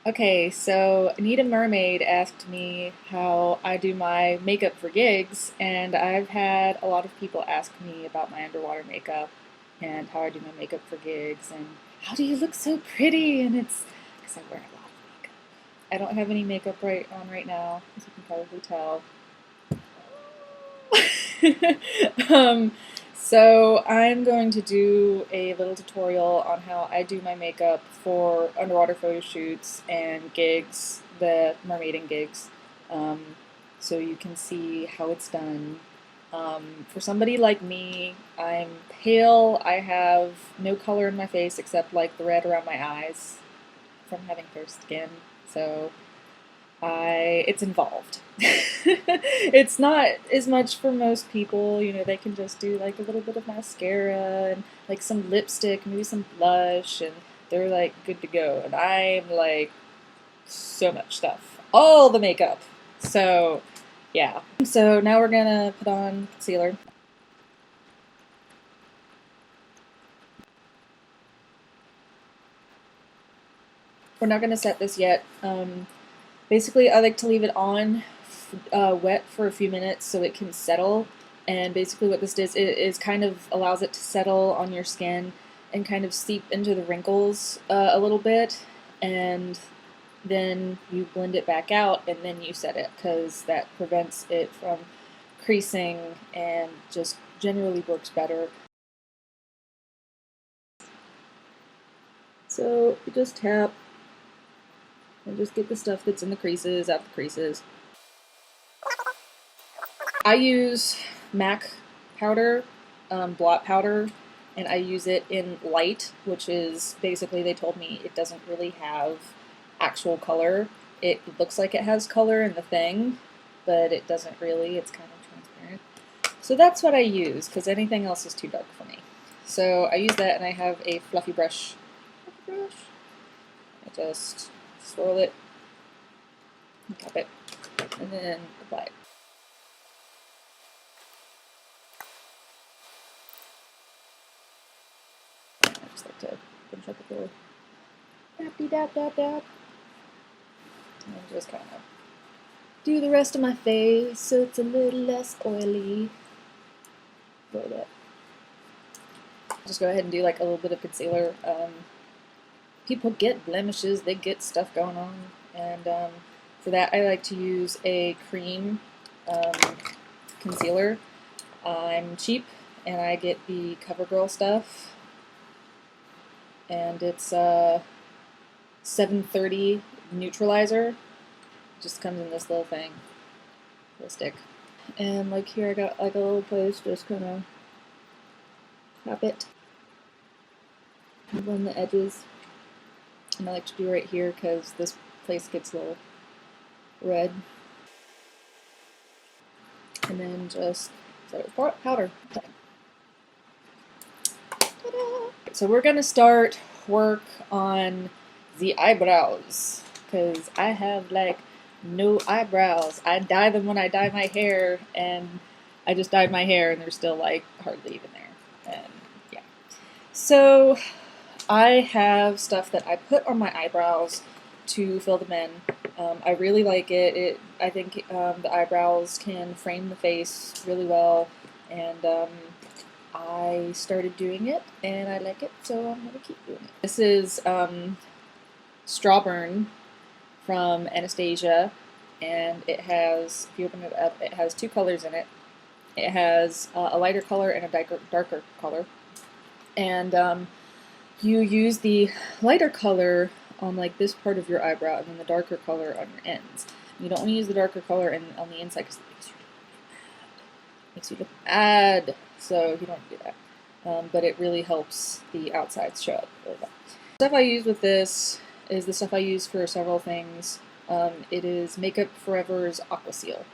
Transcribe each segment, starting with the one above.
Okay, so Anita Mermaid asked me how I do my makeup for gigs, and I've had a lot of people ask me about my underwater makeup and how I do my makeup for gigs and how do you look so pretty? And it's because I wear a lot of makeup. I don't have any makeup right now, as you can probably tell. um, so I'm going to do a little tutorial on how I do my makeup for underwater photo shoots and gigs, the mermaiding gigs, so you can see how it's done. For somebody like me, I'm pale. I have no color in my face except like the red around my eyes from having fair skin. So it's involved. It's not as much for most people, you know, they can just do like a little bit of mascara and like some lipstick, maybe some blush, and they're like good to go. And I'm like so much stuff. All the makeup. So, yeah. So now we're gonna put on concealer. We're not gonna set this yet. Basically, I like to leave it on wet for a few minutes so it can settle. And basically, what this does is kind of allows it to settle on your skin and kind of seep into the wrinkles a little bit. And then you blend it back out and then you set it because that prevents it from creasing and just generally works better. So you just tap and just get the stuff that's in the creases out the creases. I use MAC powder, blot powder, and I use it in light, which is basically they told me it doesn't really have actual color. It looks like it has color in the thing, but it doesn't really. It's kind of transparent. So that's what I use, because anything else is too dark for me. So I use that, and I have a fluffy brush. I just swirl it, and tap it, and then apply it. I just like to finish up with a little dappy dap dap dap. And just kind of do the rest of my face so it's a little less oily. Blow that. Just go ahead and do like a little bit of concealer. People get blemishes, they get stuff going on, and for that I like to use a cream concealer. I'm cheap and I get the CoverGirl stuff, and it's 730 neutralizer. Just comes in this little thing, little stick. And like here I got like a little place, just kind of tap it, blend the edges. And I like to do right here because this place gets a little red. And then just set it with powder. So we're gonna start work on the eyebrows because I have like no eyebrows. I dye them when I dye my hair, and I just dyed my hair and they're still like hardly even there. And yeah. So I have stuff that I put on my eyebrows to fill them in. I really like it. I think the eyebrows can frame the face really well, and I started doing it and I like it, so I'm going to keep doing it. This is Strawburn from Anastasia, and it has, if you open it up, it has two colors in it. It has a lighter color and a darker color. And you use the lighter color on like this part of your eyebrow and then the darker color on your ends. You don't want to use the darker color on the inside because it makes you look bad. So you don't do that. But it really helps the outsides show up really well. The stuff I use with this is the stuff I use for several things. It is Makeup Forever's Aqua Seal,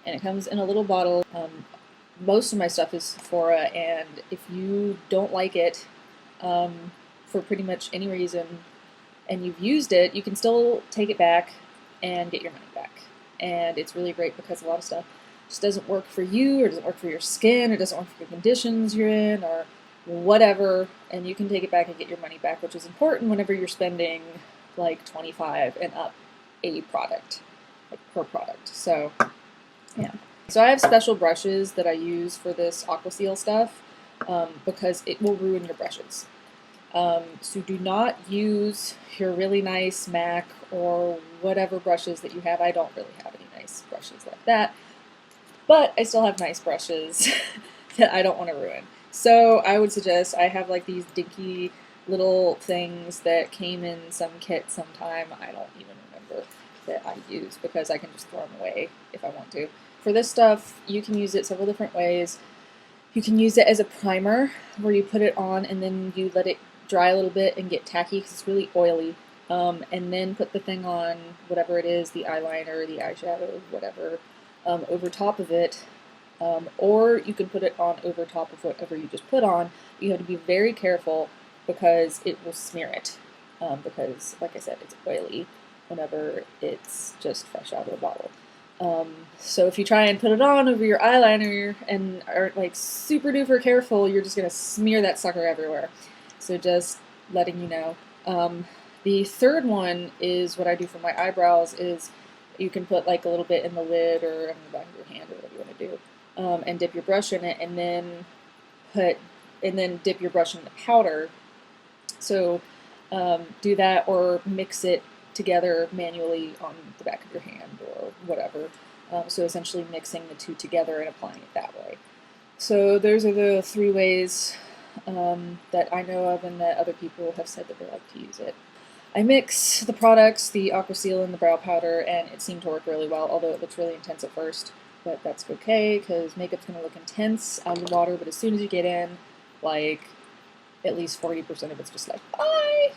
and it comes in a little bottle. Most of my stuff is Sephora, and if you don't like it for pretty much any reason and you've used it, you can still take it back and get your money back. And it's really great because a lot of stuff just doesn't work for you, or doesn't work for your skin, or doesn't work for the conditions you're in, or whatever, and you can take it back and get your money back, which is important whenever you're spending like 25 and up a product, like per product. So yeah. So I have special brushes that I use for this Aqua Seal stuff because it will ruin your brushes. So do not use your really nice MAC or whatever brushes that you have. I don't really have any nice brushes like that, but I still have nice brushes that I don't want to ruin. So I would suggest, I have like these dinky little things that came in some kit sometime. I don't even remember that I use because I can just throw them away if I want to. For this stuff, you can use it several different ways. You can use it as a primer where you put it on and then you let it dry a little bit and get tacky because it's really oily. And then put the thing on, whatever it is, the eyeliner, the eyeshadow, whatever, over top of it. Or you can put it on over top of whatever you just put on. You have to be very careful because it will smear it. Because, like I said, it's oily whenever it's just fresh out of the bottle. So if you try and put it on over your eyeliner and are like super duper careful, you're just going to smear that sucker everywhere. So just letting you know. The third one is what I do for my eyebrows is you can put like a little bit in the lid or on the back of your hand or whatever you want to do. And dip your brush in it and then dip your brush in the powder. So do that or mix it together manually on the back of your hand or whatever. So essentially mixing the two together and applying it that way. So those are the three ways that I know of and that other people have said that they like to use it. I mix the products, the Aqua Seal and the brow powder, and it seemed to work really well, although it looks really intense at first. But that's okay, because makeup's going to look intense out of the water, but as soon as you get in, like, at least 40% of it's just like, bye!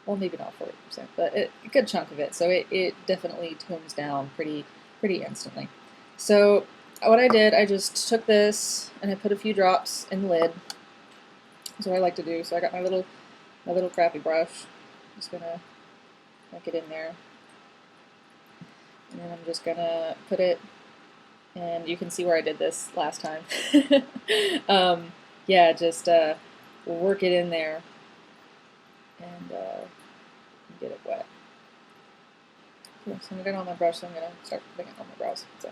Well, maybe not 40%, but a good chunk of it, so it definitely tones down pretty instantly. So what I did, I just took this, and I put a few drops in the lid. That's what I like to do. So I got my little crappy brush. I'm just gonna get in there, and then I'm just gonna put it. And you can see where I did this last time. Yeah, just work it in there and get it wet. Okay, so I'm gonna get it on my brush. So I'm gonna start putting it on my brows. So.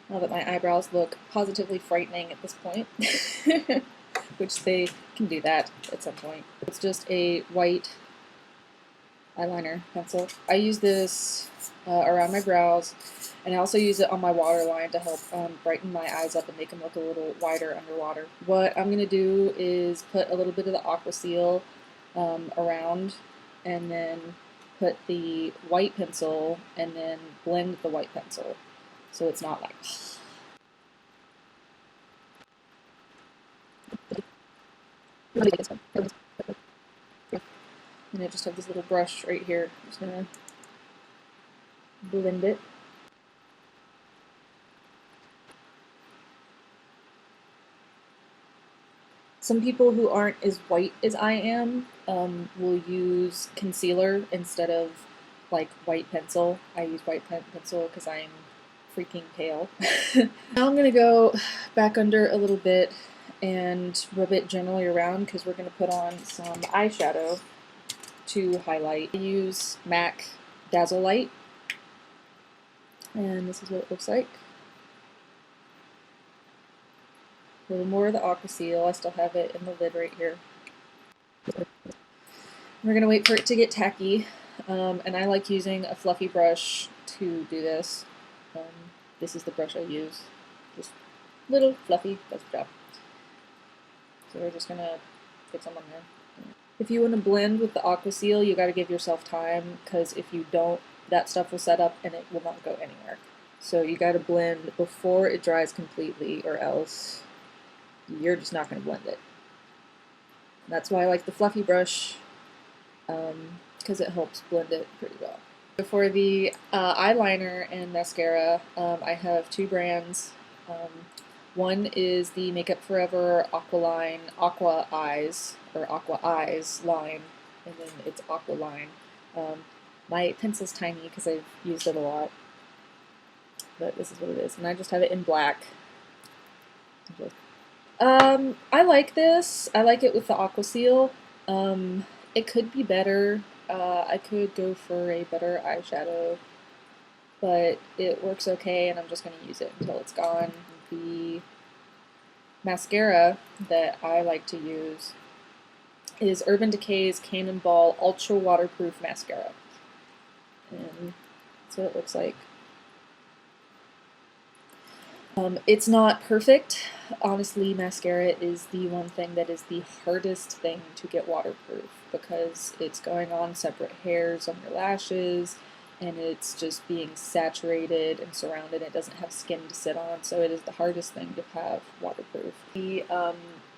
Now that my eyebrows look positively frightening at this point, which they can do that at some point. It's just a white eyeliner pencil. I use this around my brows, and I also use it on my waterline to help brighten my eyes up and make them look a little wider underwater. What I'm going to do is put a little bit of the Aqua Seal around, and then put the white pencil, and then blend the white pencil. So it's not like... And I just have this little brush right here. I'm just going to blend it. Some people who aren't as white as I am will use concealer instead of like white pencil. I use white pencil because I'm freaking pale. Now I'm going to go back under a little bit and rub it generally around because we're going to put on some eyeshadow to highlight. I use MAC Dazzle Light, and this is what it looks like. A little more of the Aqua Seal. I still have it in the lid right here. We're going to wait for it to get tacky, and I like using a fluffy brush to do this. This is the brush I use. Just little fluffy, does the job. So we're just going to get some on there. If you want to blend with the Aqua Seal, you got to give yourself time, because if you don't, that stuff will set up and it will not go anywhere. So you got to blend before it dries completely, or else you're just not going to blend it. That's why I like the fluffy brush, because it helps blend it pretty well. For the eyeliner and mascara, I have two brands. One is the Makeup Forever Aqua Eyes, or Aqua Eyes line, and then it's Aqua line. My pencil's tiny because I've used it a lot. but this is what it is. And I just have it in black. I like this. I like it with the Aqua Seal. It could be better. I could go for a better eyeshadow, but it works okay, and I'm just going to use it until it's gone. The mascara that I like to use is Urban Decay's Cannonball Ultra Waterproof Mascara. And that's what it looks like. It's not perfect. Honestly, mascara is the one thing that is the hardest thing to get waterproof because it's going on separate hairs on your lashes and it's just being saturated and surrounded. It doesn't have skin to sit on, so it is the hardest thing to have waterproof. The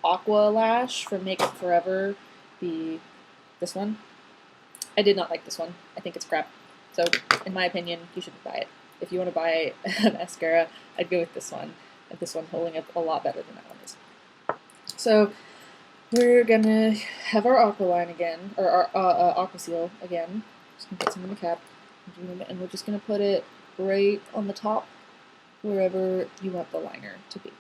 Aqua lash from Makeup Forever, this one, I did not like this one. I think it's crap. So, in my opinion, you shouldn't buy it. If you want to buy a mascara, I'd go with this one. This one's holding up a lot better than that one is. So, we're gonna have our Aqua line again, or our Aqua Seal again. Just gonna put some in the cap, and we're just gonna put it right on the top, wherever you want the liner to be.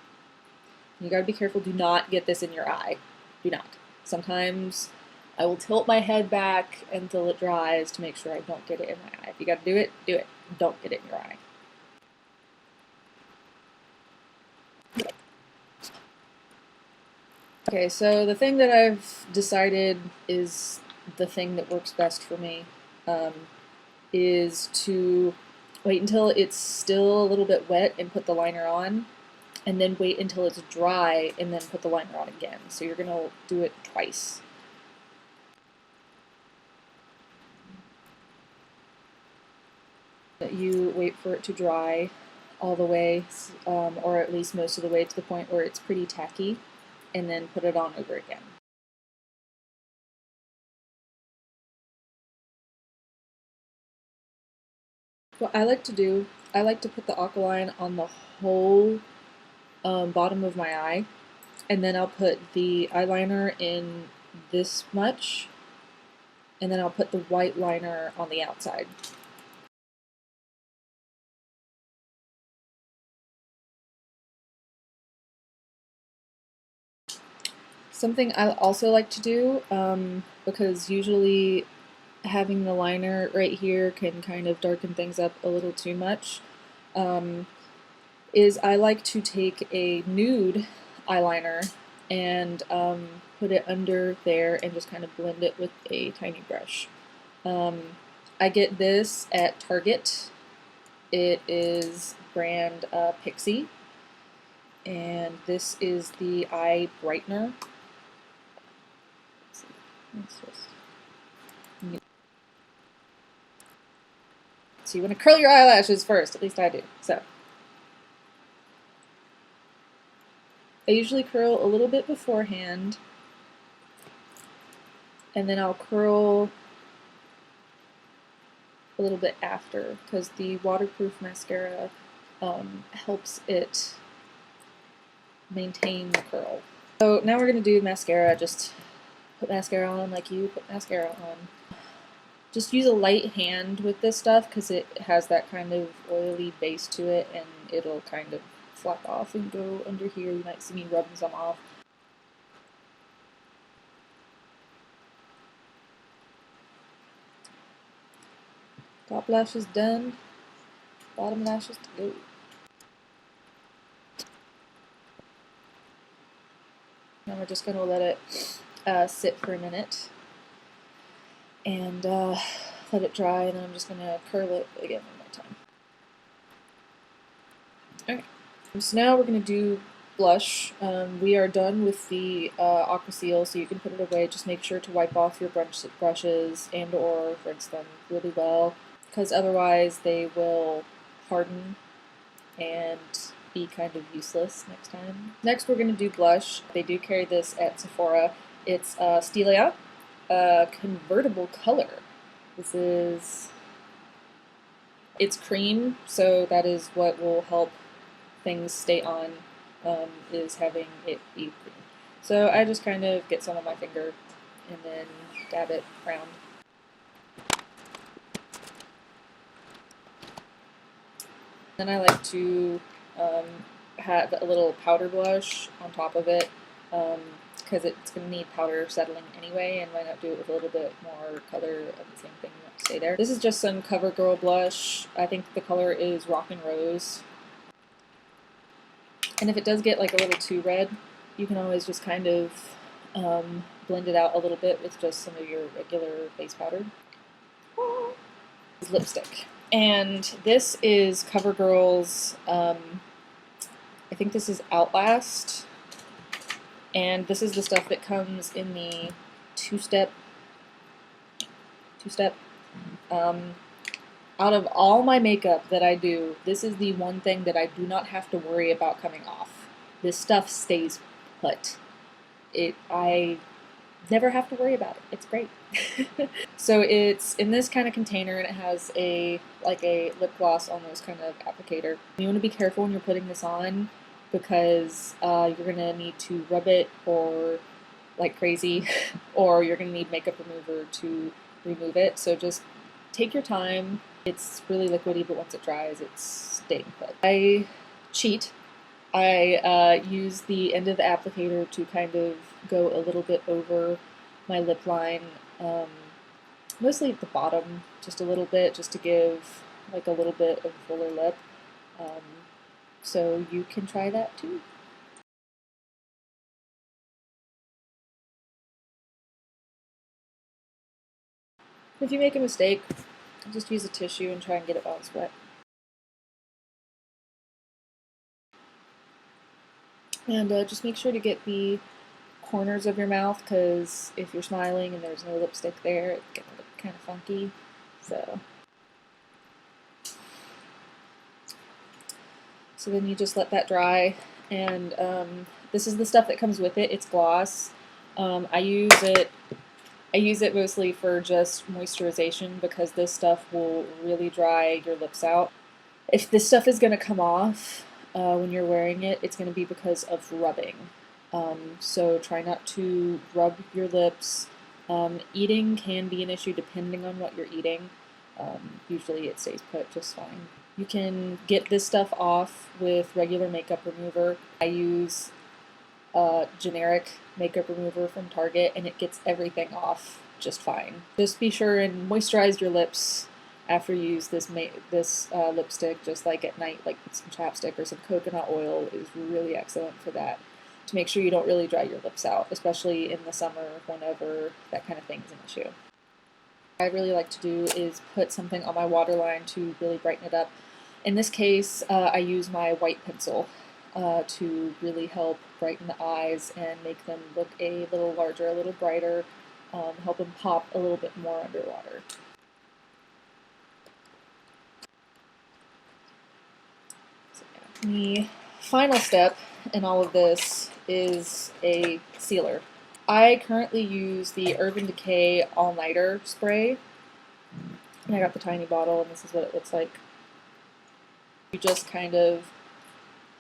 You gotta be careful. Do not get this in your eye. Do not. Sometimes I will tilt my head back until it dries to make sure I don't get it in my eye. If you gotta do it, do it. Don't get it in your eye. Okay, so the thing that I've decided is the thing that works best for me is to wait until it's still a little bit wet and put the liner on, and then wait until it's dry and then put the liner on again. So you're going to do it twice. You wait for it to dry all the way, or at least most of the way, to the point where it's pretty tacky, and then put it on over again. What I like to do, I like to put the Aqualine on the whole bottom of my eye, and then I'll put the eyeliner in this much, and then I'll put the white liner on the outside. Something I also like to do, because usually having the liner right here can kind of darken things up a little too much, is I like to take a nude eyeliner and put it under there and just kind of blend it with a tiny brush. I get this at Target. It is brand Pixie, and this is the eye brightener. So you want to curl your eyelashes first, at least I do. So I usually curl a little bit beforehand, and then I'll curl a little bit after, because the waterproof mascara helps it maintain the curl. So now we're going to do mascara. Just put mascara on like you put mascara on. Just use a light hand with this stuff because it has that kind of oily base to it, and it'll kind of flap off and go under here. You might see me rubbing some off. Top lash is done. Bottom lashes to go. Now we're just going to let it sit for a minute and let it dry, and then I'm just going to curl it again one more time. Okay, so now we're going to do blush. We are done with the Aqua Seal, so you can put it away. Just make sure to wipe off your brushes and or rinse them really well, because otherwise they will harden and be kind of useless next time. Next we're going to do blush. They do carry this at Sephora. It's Stila convertible color. It's cream, so that is what will help things stay on, is having it be cream. So I just kind of get some on my finger and then dab it around. Then I like to have a little powder blush on top of it because it's going to need powder settling anyway, and why not do it with a little bit more color of the same thing you want to stay there. This is just some CoverGirl blush. I think the color is Rockin' Rose. And if it does get like a little too red, you can always just kind of blend it out a little bit with just some of your regular face powder. Lipstick. And this is CoverGirl's, I think this is Outlast. And this is the stuff that comes in the two-step. Out of all my makeup that I do, this is the one thing that I do not have to worry about coming off. This stuff stays put. I never have to worry about it. It's great. So it's in this kind of container, and it has like a lip gloss almost kind of applicator. You want to be careful when you're putting this on because you're going to need to rub it or like crazy, or you're going to need makeup remover to remove it. So just take your time. It's really liquidy, but once it dries, it's staying put. I cheat. I use the end of the applicator to kind of go a little bit over my lip line, mostly at the bottom, just a little bit, just to give like a little bit of fuller lip. So you can try that too. If you make a mistake, just use a tissue and try and get it while it's wet. And just make sure to get the corners of your mouth, because if you're smiling and there's no lipstick there, it's going to look kind of funky. So then you just let that dry, and this is the stuff that comes with it. It's gloss. I use it mostly for just moisturization because this stuff will really dry your lips out. If this stuff is going to come off when you're wearing it, it's going to be because of rubbing. So try not to rub your lips. Eating can be an issue depending on what you're eating. Usually it stays put just fine. You can get this stuff off with regular makeup remover. I use generic makeup remover from Target, and it gets everything off just fine. Just be sure and moisturize your lips after you use this lipstick, just like at night, like some chapstick or some coconut oil is really excellent for that, to make sure you don't really dry your lips out, especially in the summer whenever that kind of thing is an issue. What I really like to do is put something on my waterline to really brighten it up. In this case, I use my white pencil to really help brighten the eyes and make them look a little larger, a little brighter, help them pop a little bit more underwater. So, yeah. The final step in all of this is a sealer. I currently use the Urban Decay All Nighter spray, and I got the tiny bottle, and this is what it looks like. You just kind of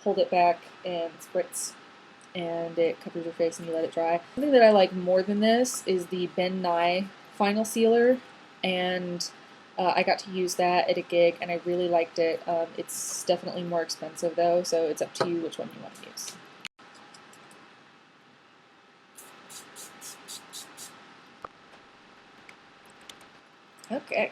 hold it back and spritz, and it covers your face and you let it dry. Something that I like more than this is the Ben Nye Final Sealer, and I got to use that at a gig, and I really liked it. It's definitely more expensive though, so it's up to you which one you want to use. Okay.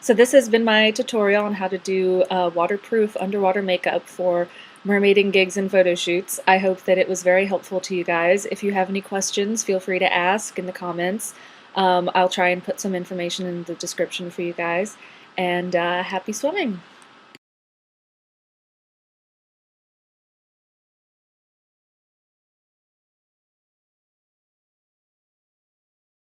So this has been my tutorial on how to do waterproof underwater makeup for mermaiding gigs and photo shoots. I hope that it was very helpful to you guys. If you have any questions, feel free to ask in the comments. I'll try and put some information in the description for you guys. And happy swimming!